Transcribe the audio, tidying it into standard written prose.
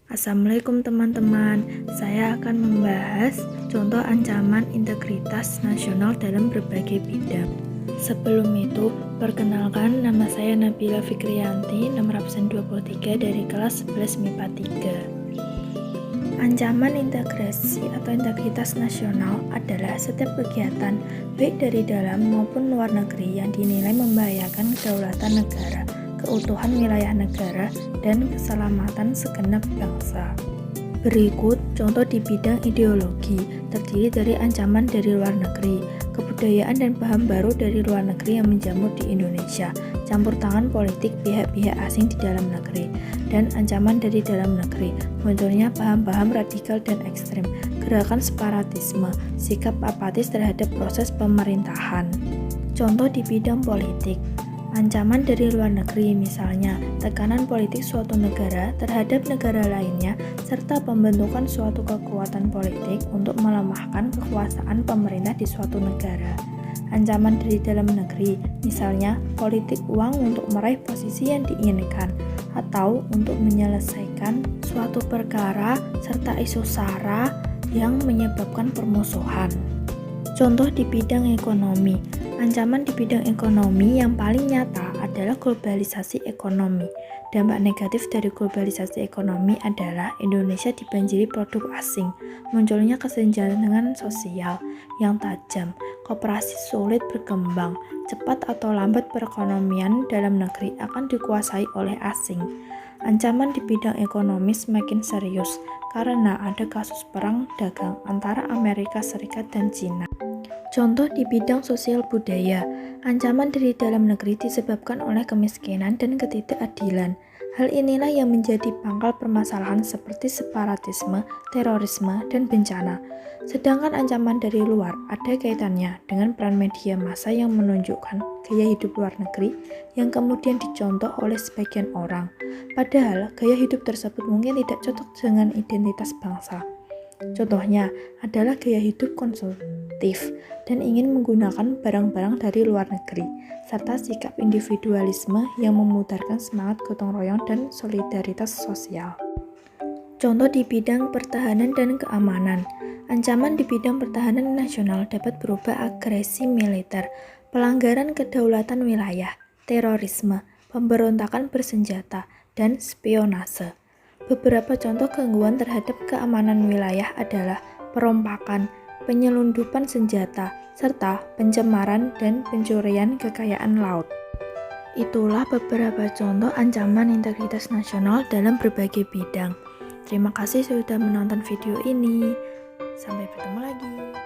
Assalamualaikum teman-teman, saya akan membahas contoh ancaman integritas nasional dalam berbagai bidang. Sebelum itu, perkenalkan, nama saya Nabila Fikriyanti, nomor absen 23 dari kelas 11 MIPA 3. Ancaman integrasi atau integritas nasional adalah setiap kegiatan, baik dari dalam maupun luar negeri yang dinilai membahayakan kedaulatan negara, keutuhan wilayah negara, dan keselamatan segenap bangsa. Berikut contoh di bidang ideologi, terdiri dari ancaman dari luar negeri, kebudayaan dan paham baru dari luar negeri yang menjamur di Indonesia, campur tangan politik pihak-pihak asing di dalam negeri, dan ancaman dari dalam negeri, munculnya paham-paham radikal dan ekstrem, gerakan separatisme, sikap apatis terhadap proses pemerintahan. Contoh di bidang politik, ancaman dari luar negeri, misalnya tekanan politik suatu negara terhadap negara lainnya, serta pembentukan suatu kekuatan politik untuk melemahkan kekuasaan pemerintah di suatu negara. Ancaman dari dalam negeri, misalnya politik uang untuk meraih posisi yang diinginkan, atau untuk menyelesaikan suatu perkara, serta isu sara yang menyebabkan permusuhan. Contoh di bidang ekonomi, ancaman di bidang ekonomi yang paling nyata adalah globalisasi ekonomi. Dampak negatif dari globalisasi ekonomi adalah Indonesia dibanjiri produk asing, munculnya kesenjangan sosial yang tajam, koperasi sulit berkembang, cepat atau lambat perekonomian dalam negeri akan dikuasai oleh asing. Ancaman di bidang ekonomi semakin serius karena ada kasus perang dagang antara Amerika Serikat dan Cina. Contoh di bidang sosial budaya, ancaman dari dalam negeri disebabkan oleh kemiskinan dan ketidakadilan. Hal inilah yang menjadi pangkal permasalahan seperti separatisme, terorisme, dan bencana. Sedangkan ancaman dari luar ada kaitannya dengan peran media massa yang menunjukkan gaya hidup luar negeri yang kemudian dicontoh oleh sebagian orang. Padahal gaya hidup tersebut mungkin tidak cocok dengan identitas bangsa. Contohnya adalah gaya hidup konsumtif dan ingin menggunakan barang-barang dari luar negeri, serta sikap individualisme yang memudarkan semangat gotong royong dan solidaritas sosial. Contoh di bidang pertahanan dan keamanan, ancaman di bidang pertahanan nasional dapat berupa agresi militer, pelanggaran kedaulatan wilayah, terorisme, pemberontakan bersenjata, dan spionase. Beberapa contoh gangguan terhadap keamanan wilayah adalah perompakan, penyelundupan senjata, serta pencemaran dan pencurian kekayaan laut. Itulah beberapa contoh ancaman integritas nasional dalam berbagai bidang. Terima kasih sudah menonton video ini. Sampai bertemu lagi.